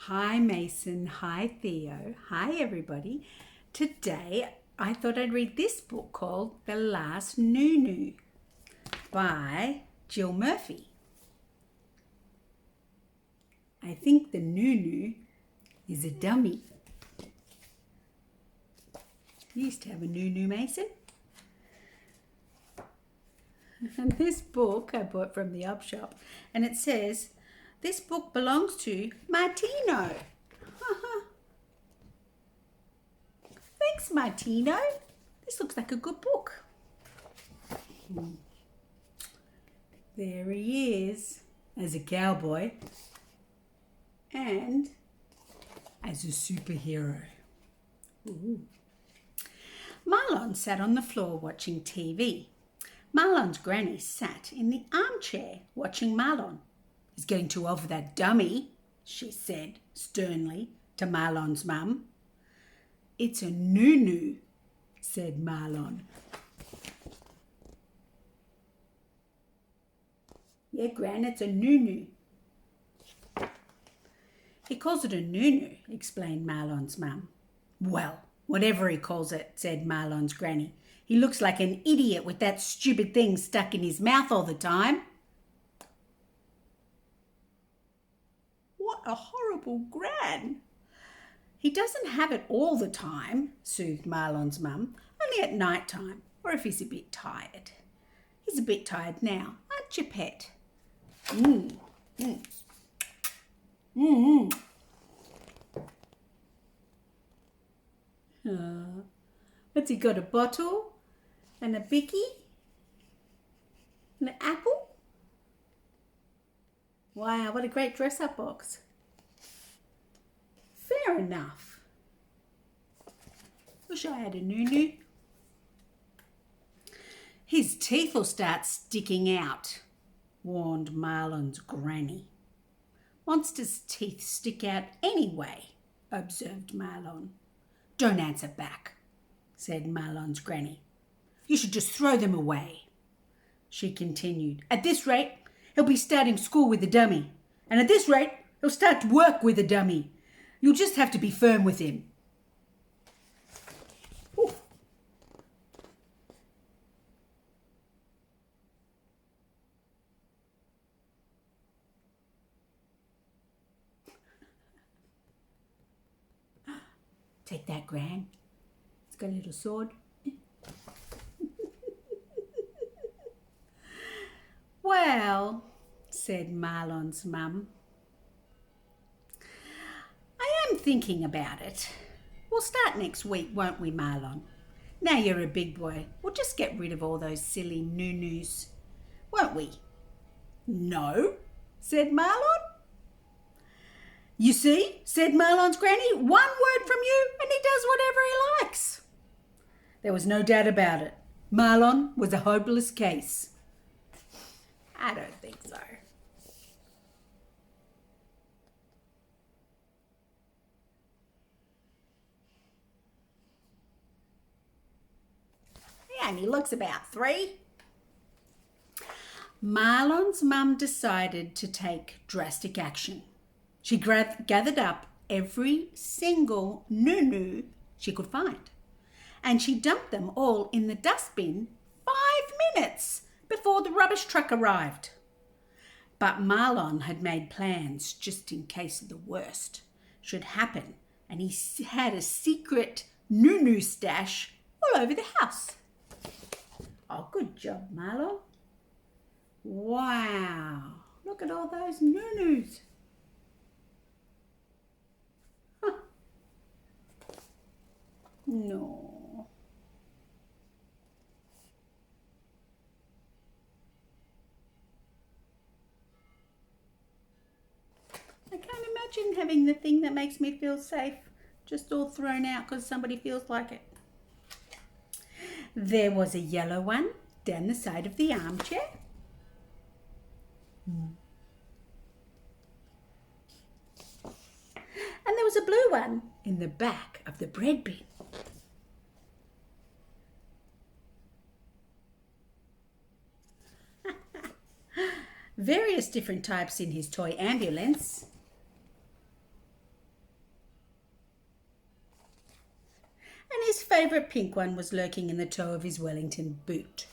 Hi Mason, hi Theo, hi everybody. Today I thought I'd read this book called The Last Noo-noo by Jill Murphy. I think the Noo-noo is a dummy. You used to have a Noo-noo, Mason. And this book I bought from the op shop, and it says, this book belongs to Martino. Thanks, Martino. This looks like a good book. There he is as a cowboy and as a superhero. Ooh. Marlon sat on the floor watching TV. Marlon's granny sat in the armchair watching Marlon. He's getting too old for that dummy, she said sternly to Marlon's mum. It's a Noo-noo, said Marlon. Yeah, Gran, it's a Noo-noo. He calls it a Noo-noo, explained Marlon's mum. Well, whatever he calls it, said Marlon's granny. He looks like an idiot with that stupid thing stuck in his mouth all the time. What a horrible Gran. He doesn't have it all the time, soothed Marlon's mum, only at night time, or if he's a bit tired. He's a bit tired now, aren't you, pet? What's he got, a bottle and a bicky and an apple? Wow, what a great dress-up box. Fair enough. Wish I had a Noo-noo. His teeth will start sticking out, warned Marlon's granny. Monster's teeth stick out anyway, observed Marlon. Don't answer back, said Marlon's granny. You should just throw them away, she continued. At this rate, he'll be starting school with a dummy. And at this rate, he'll start to work with a dummy. You'll just have to be firm with him. Ooh. Take that, Gran. It's got a little sword. Well, said Marlon's mum, I am thinking about it. We'll start next week, won't we, Marlon? Now you're a big boy, we'll just get rid of all those silly Noo-noos, won't we? No, said Marlon. You see, said Marlon's granny, one word from you and he does whatever he likes. There was no doubt about it. Marlon was a hopeless case. I don't think so. He only looks about 3. Marlon's mum decided to take drastic action. She gathered up every single Noo-noo she could find, and she dumped them all in the dustbin 5 minutes before the rubbish truck arrived. But Marlon had made plans just in case the worst should happen, and he had a secret Noo-noo stash all over the house. Oh, good job, Marlon. Wow, look at all those Noo-noos. Huh. No. I can't imagine having the thing that makes me feel safe just all thrown out because somebody feels like it. There was a yellow one down the side of the armchair. And there was a blue one in the back of the bread bin. Various different types in his toy ambulance. and his favourite pink one was lurking in the toe of his Wellington boot.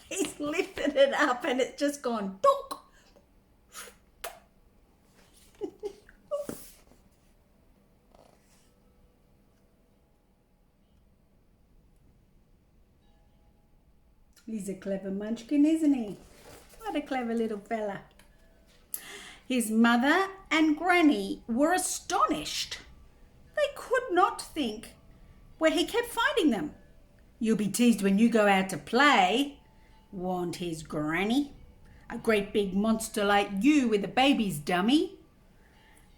He's lifted it up and it's just gone donk. He's a clever munchkin, isn't he? What a clever little fella. His mother and Granny were astonished. They could not think where he kept finding them. "You'll be teased when you go out to play," warned his Granny. "A great big monster like you with a baby's dummy."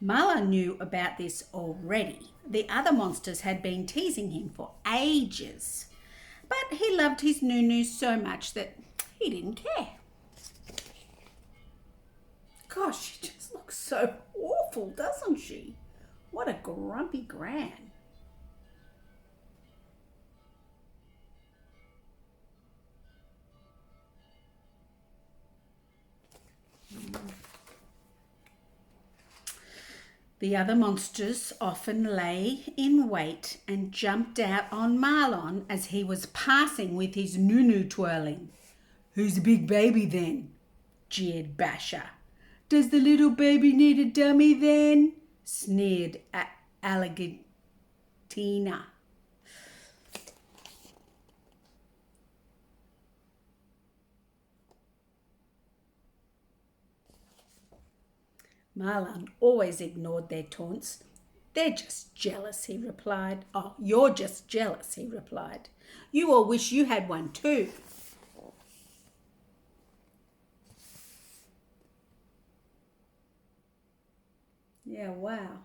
Marlon knew about this already. The other monsters had been teasing him for ages. But he loved his Noo-noo so much that he didn't care. Gosh, she just looks so awful, doesn't she? What a grumpy gran. The other monsters often lay in wait and jumped out on Marlon as he was passing with his Noo-noo twirling. "Who's the big baby then?" jeered Basher. "Does the little baby need a dummy then?" sneered Alligatina. Marlon always ignored their taunts. "They're just jealous," he replied. "Oh, you're just jealous," he replied. "You all wish you had one too." Yeah, wow.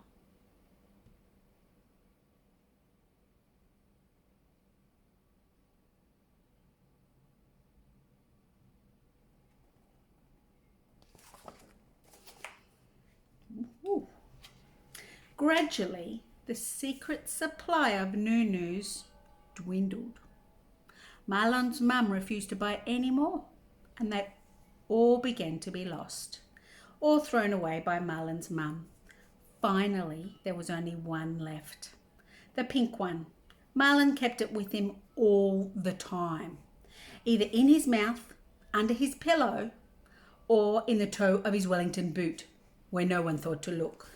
Ooh. Gradually, the secret supply of Noo-noos dwindled. Marlon's mum refused to buy any more, and they all began to be lost, or thrown away by Marlon's mum. Finally, there was only one left, the pink one. Marlon kept it with him all the time, either in his mouth, under his pillow, or in the toe of his Wellington boot, where no one thought to look.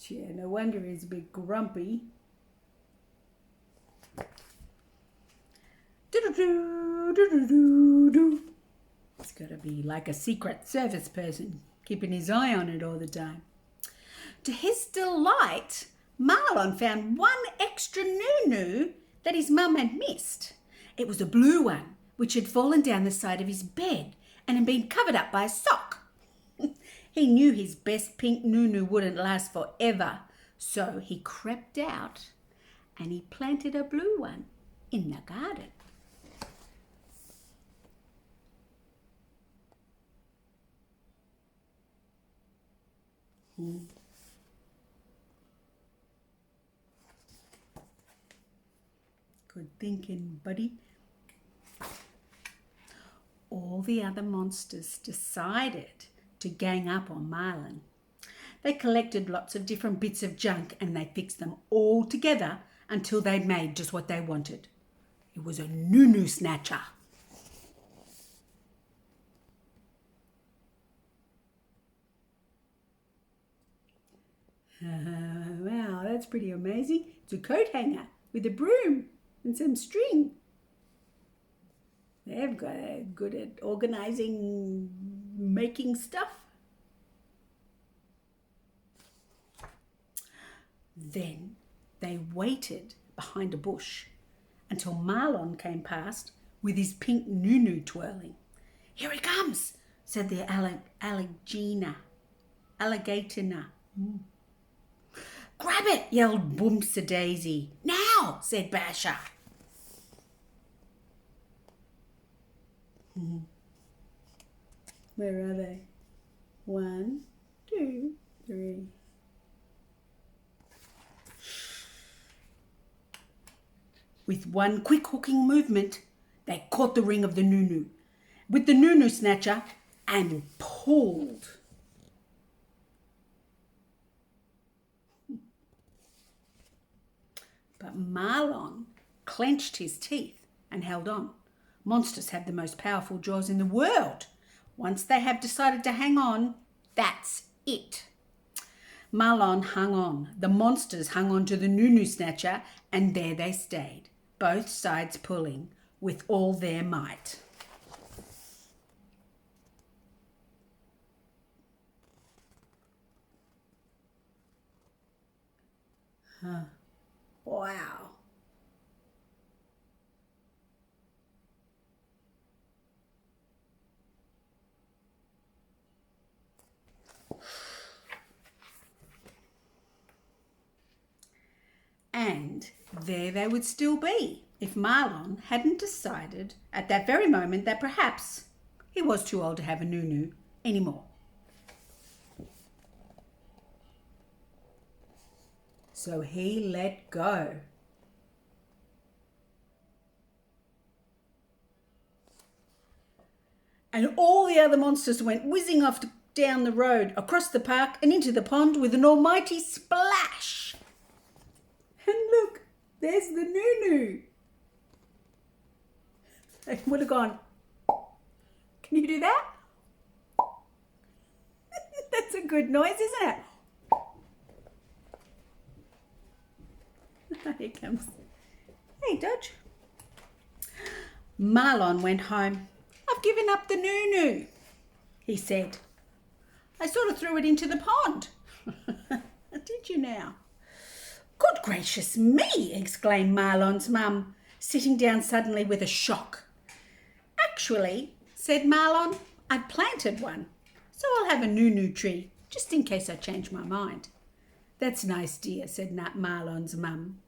Yeah, no wonder he's a bit grumpy. He's got to be like a secret service person, keeping his eye on it all the time. To his delight, Marlon found one extra Noo-noo that his mum had missed. It was a blue one, which had fallen down the side of his bed and had been covered up by a sock. He knew his best pink Noo-noo wouldn't last forever, so he crept out and he planted a blue one in the garden. Good thinking, buddy. All the other monsters decided to gang up on Marlon. They collected lots of different bits of junk and they fixed them all together until they'd made just what they wanted. It was a Noo-noo snatcher. Wow, that's pretty amazing. It's a coat hanger with a broom and some string. They've got good at organising, making stuff. Then they waited behind a bush until Marlon came past with his pink Noo-noo twirling. "Here he comes," said the alligator. "Grab it," yelled Boomsa Daisy. "Now," said Basher. Where are they? 1, 2, 3. With one quick hooking movement, they caught the ring of the Noo-noo. With the Noo-noo snatcher, and pulled. But Marlon clenched his teeth and held on. Monsters have the most powerful jaws in the world. Once they have decided to hang on, that's it. Marlon hung on. The monsters hung on to the Noo-noo snatcher, and there they stayed, both sides pulling with all their might. Wow. And there they would still be if Marlon hadn't decided at that very moment that perhaps he was too old to have a Noo-noo anymore. So he let go. And all the other monsters went whizzing off down the road, across the park and into the pond with an almighty splash. And look, there's the Noo-noo. They would have gone, can you do that? That's a good noise, isn't it? Here it comes. Hey, Dodge. Marlon went home. I've given up the Noo-noo, he said. I sort of threw it into the pond. Did you now? Good gracious me, exclaimed Marlon's mum, sitting down suddenly with a shock. Actually, said Marlon, I've planted one, so I'll have a Noo-noo tree, just in case I change my mind. That's nice, dear, said Marlon's mum.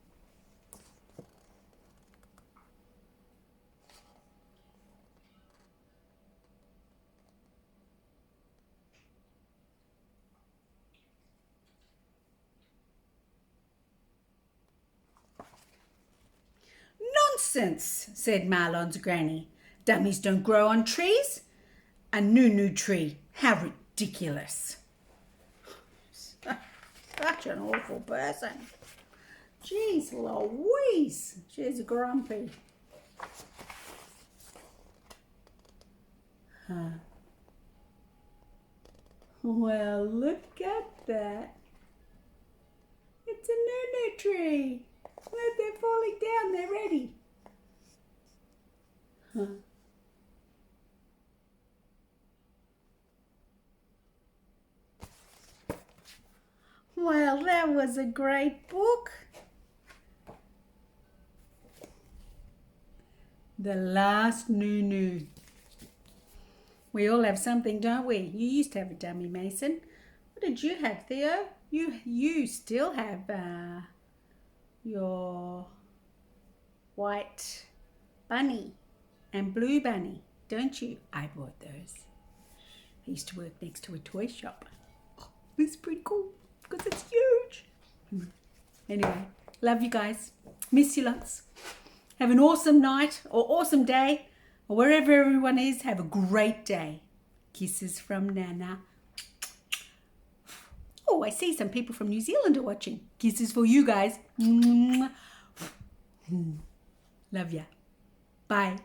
Nonsense, said Marlon's granny. Dummies don't grow on trees. A Noo-noo tree. How ridiculous. Such an awful person. Jeez Louise. She's grumpy. Well, look at that. It's a Noo-noo tree. Look, they're falling down. They're ready. Well, that was a great book. The Last Noo-noo. We all have something, don't we? You used to have a dummy, Mason. What did you have, Theo? You still have your white bunny and blue bunny, don't you? I bought those. I used to work next to a toy shop. Oh, it's pretty cool because it's huge. Anyway, love you guys. Miss you lots. Have an awesome night or awesome day, or wherever everyone is, have a great day. Kisses from Nana. Oh, I see some people from New Zealand are watching. Kisses for you guys. Love ya. Bye.